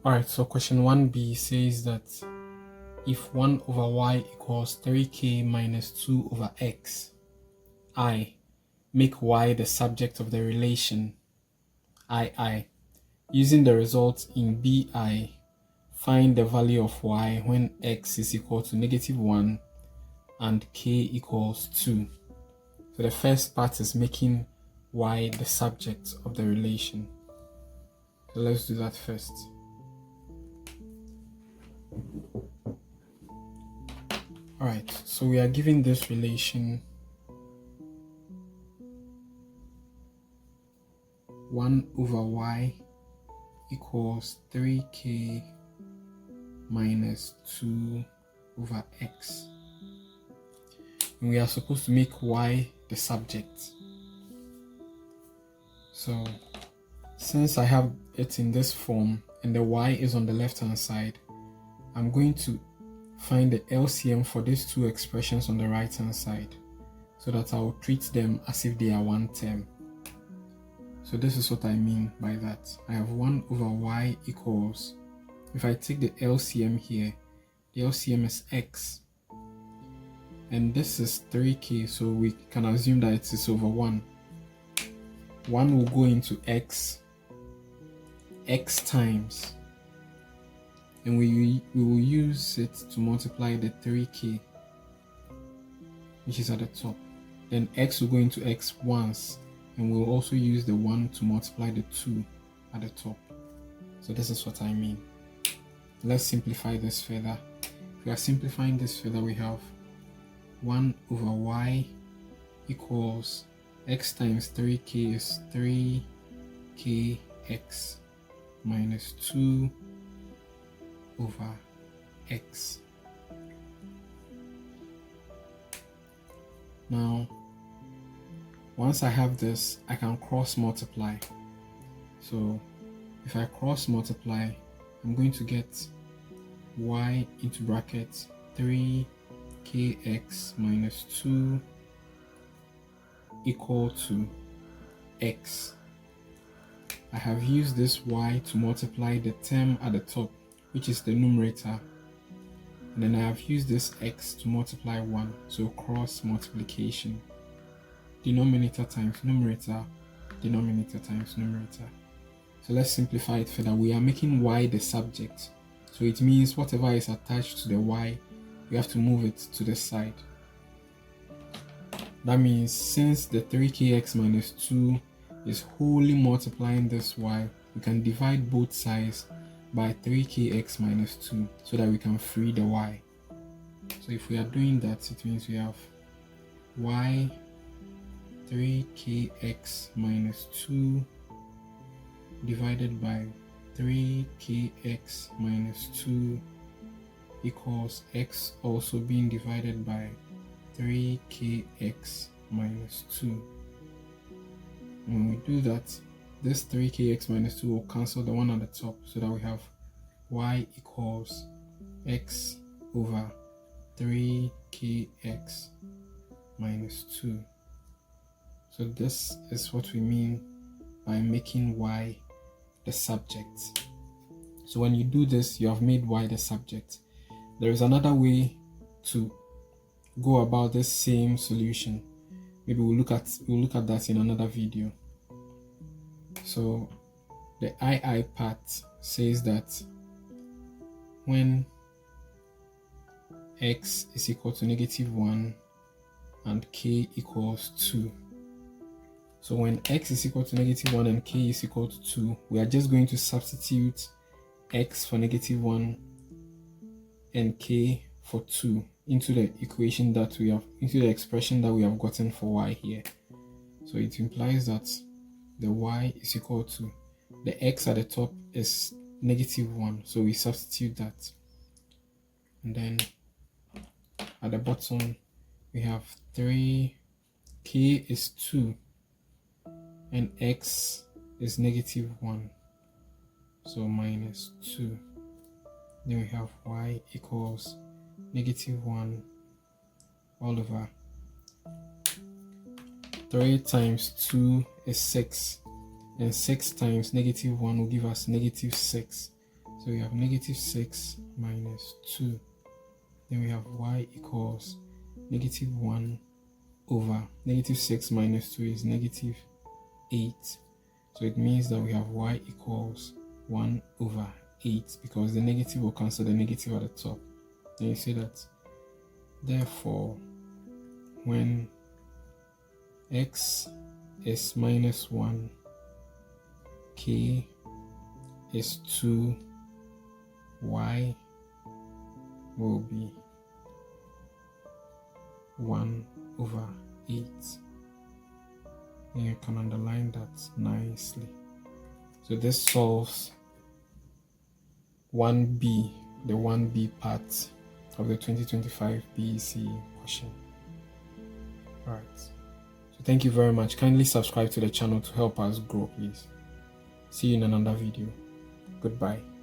Alright, so question 1b says that if 1 over y equals 3k minus 2 over x, I make y the subject of the relation I. Using the results in BI, find the value of y when x is equal to -1 and k equals 2. So the first part is making y the subject of the relation. So let's do that first. Alright, so we are given this relation 1 over y equals 3k minus 2 over x. And we are supposed to make y the subject. So since I have it in this form and the y is on the left hand side, I'm going to find the LCM for these two expressions on the right hand side so that I will treat them as if they are one term. So this is what I mean by that. I have 1 over y equals, if I take the LCM here, the LCM is x. And this is 3k, so we can assume that it is over 1. 1 will go into x times, and we will use it to multiply the 3k, which is at the top. Then x will go into x once, and we'll also use the 1 to multiply the 2 at the top. So this is what I mean. Let's simplify this further. If we are simplifying this further, we have 1 over y equals x times 3k is 3kx minus 2 over x. Now, once I have this, I can cross multiply. So if I cross multiply, I'm going to get y into brackets 3kx minus 2 equal to x. I have used this y to multiply the term at the top, which is the numerator, and then I have used this x to multiply 1, so cross multiplication. Denominator times numerator, denominator times numerator. So let's simplify it further. We are making y the subject, so it means whatever is attached to the y, we have to move it to the side. That means since the 3kx minus 2 is wholly multiplying this y, we can divide both sides by 3kx minus 2 so that we can free the y. So if we are doing that, it means we have y 3kx minus 2 divided by 3kx minus 2 equals x also being divided by 3kx minus 2. When we do that, this 3kx minus 2 will cancel the one at the top so that we have y equals x over 3kx minus 2. So this is what we mean by making y the subject. So when you do this, you have made y the subject. There is another way to go about this same solution. Maybe we'll look at that in another video. So the II part says that when x is equal to -1 and k equals 2. So when x is equal to -1 and k is equal to 2, we are just going to substitute x for -1 and k for 2 into the equation that we have, into the expression that we have gotten for y here. So it implies that the y is equal to, the x at the top is -1, so we substitute that. And then at the bottom we have 3, k is 2, and x is -1, so minus 2. Then we have y equals -1 all over 3 times 2 is 6, and 6 times -1 will give us -6. So we have negative 6 minus 2. Then we have y equals negative 1 over negative 6 minus 2 is negative 8. So it means that we have y equals 1 over 8 because the negative will cancel the negative at the top. Then you see that therefore when x is minus 1, k is 2, y will be 1 over 8. And you can underline that nicely. So this solves 1b, the 1b part of the 2025 BECE question. Alright. So thank you very much. Kindly subscribe to the channel to help us grow, please. See you in another video. Goodbye.